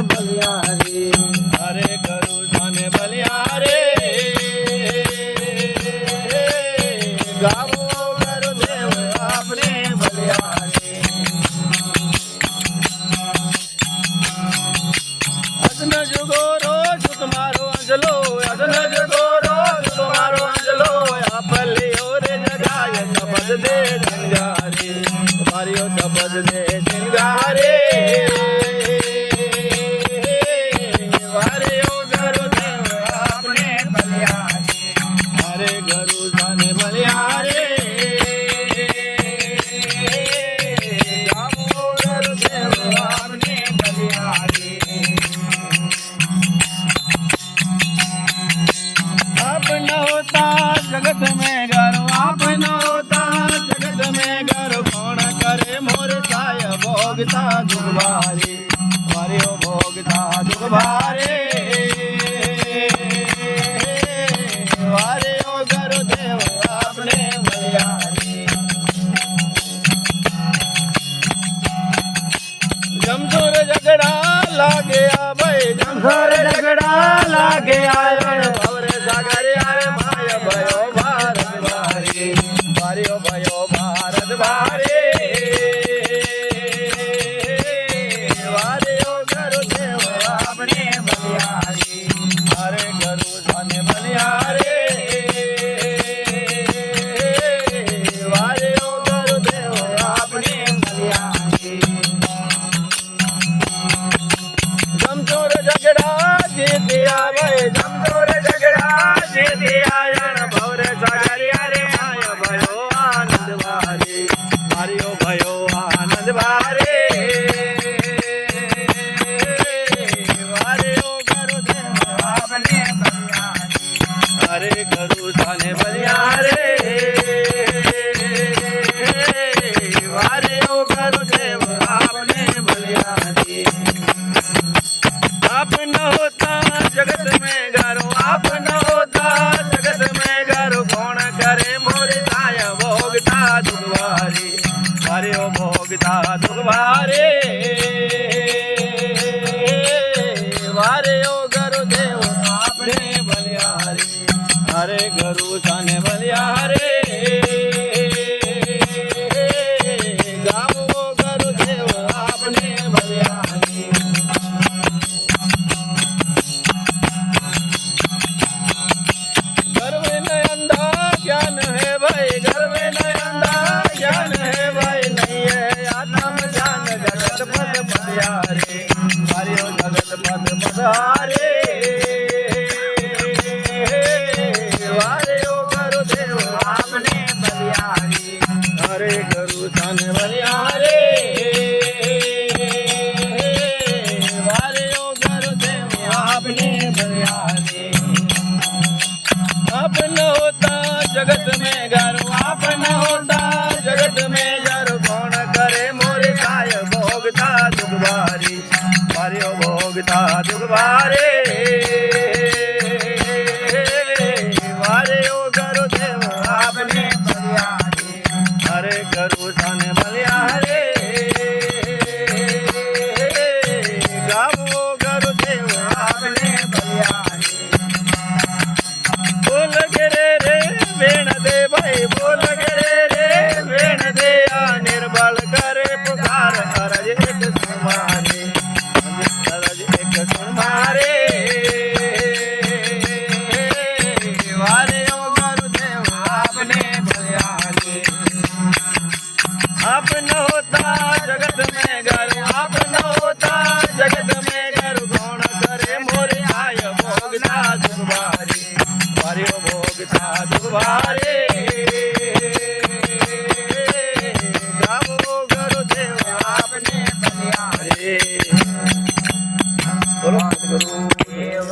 बलिहारी। हरे गुरु धन बलिहारी। गावो गुरुदेव आपने बलिहारी। अदन जुगोरो तुम्हारो अंजलो, अदन जुगोरो तुम्हारो अंजलो, आपलियो रे जगाय शपथ दे झंगारे, मारियो शपथ दे झंगारे। वारियो गुरुदेव आपने बलिहारी। हरे गुरु धन बलिहारी। गावो गुरुदेव आपने बलिहारी। आप न होता जगत में घर, आप न होता जगत में घर, कौन करे मोर साय भोगता दुख भारी, मारियो भोगता दुख भारे। वारियो गुरुदेव आपने बलिहारी। जमसोर झगड़ा लागे भाई, घर झगड़ा लागे आयो भवरे सागर आए माय भयो भारत भारी, भारियो भयो भारत भारी। वारियो गुरुदेव आपने बलिहारी। हरे गुरु धन बलिहारी। वारियो गुरुदेव आपने बलिहारी। जमसोर झगड़ा जीतिया भाई, जमदोर झगड़ा जीतिया भवरे सागर आरे माय भयो आनंद भारी, मारियो भयो आनंद भारी। वारियो गुरुदेव आपने बलिहारी। हरे गुरु धन बलिहारी। वारियो गुरुदेव आपने बलिहारी। आप न होता जगत में गारो, आप न होता जगत में गारो, कौन करे मोर साय भोगता दुख भारी, मारियो भोगता दुख भारी। वारियो गुरुदेव आपने बलिहारी। हरे गुरु धन बलिहारी। गावो गुरुदेव आपने बलिहारी। घर में न अंधा ज्ञान है भाई, घर में न अंधा ज्ञान है भाई, नहीं है आत्म ज्ञान जगत पद पधारे, मारियो जगत पद पधारे। वारियो गुरुदेव आपने बलिहारी। हरे गुरु धन बलिहारी। वारियो गुरुदेव आपने बलिहारी। आप न होता जगत में घर, आप न होता जगत में घर, कौन करे मोर काय भोगता दुख भारी, मारियो भोगता दुख भारे। वारियो गुरुदेव आपने बलिहारी। हरे गुरु धन बलिहारी। गावो गुरुदेव आपने बलिहारी। बोल गिरे रे वेण दे भाई, बोल गिरे रे वेण दे, निर्बल करे पुकार, अरज एक सुन मारे, अरज एक सुन मारे। वारियो गुरुदेव आपने बलिहारी। आप न होता जगत में घर, आप न होता जगत में घर, कौन करे मोर आय भोगता दुख भारी, मारियो भोगता दुख भारी। गावो गुरुदेव आपने बलिहारी। बोलो गुरुदेव